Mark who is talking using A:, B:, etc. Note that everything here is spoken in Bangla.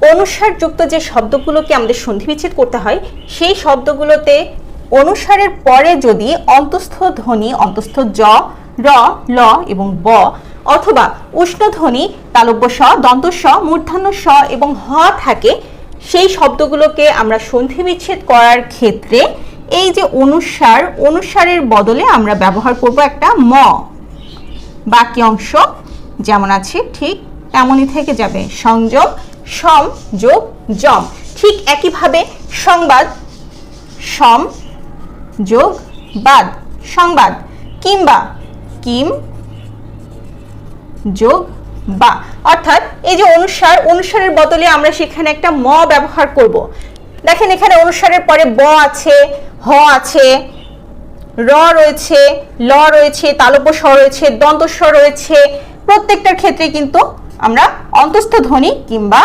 A: অনুস্বার যুক্ত যে শব্দগুলোকে আমাদের সন্ধি বিচ্ছেদ করতে হয় সেই শব্দগুলোতে অনুস্বারের পরে যদি অন্তঃস্থ ধ্বনি অন্তঃস্থ জ, র, ল এবং ব অথবা উষ্ণ ধ্বনি তালব্য স, দন্ত স, মূর্ধন্য স এবং হ থাকে, সেই শব্দগুলোকে আমরা সন্ধি বিচ্ছেদ করার ক্ষেত্রে এই যে অনুস্বারের বদলে আমরা ব্যবহার করব একটা ম। বাকি অংশ যেমন আছে ঠিক তেমনই থেকে যাবে। সংযম, সম যোগ যম। ঠিক একইভাবে সংবাদ, সম যোগ বাদ, সংবাদ। কিংবা, কিম যোগ বা। অর্থাৎ এই যে অনুস্বারের বদলে আমরা সেখানে একটা ম ব্যবহার করব। দেখেন এখানে অনুস্বারের পরে ব আছে, হ আছে, র রয়েছে, ল রয়েছে, তালব্য স রয়েছে, দন্ত স রয়েছে। প্রত্যেকটার ক্ষেত্রে কিন্তু আমরা অন্তঃস্থ ধ্বনি কিংবা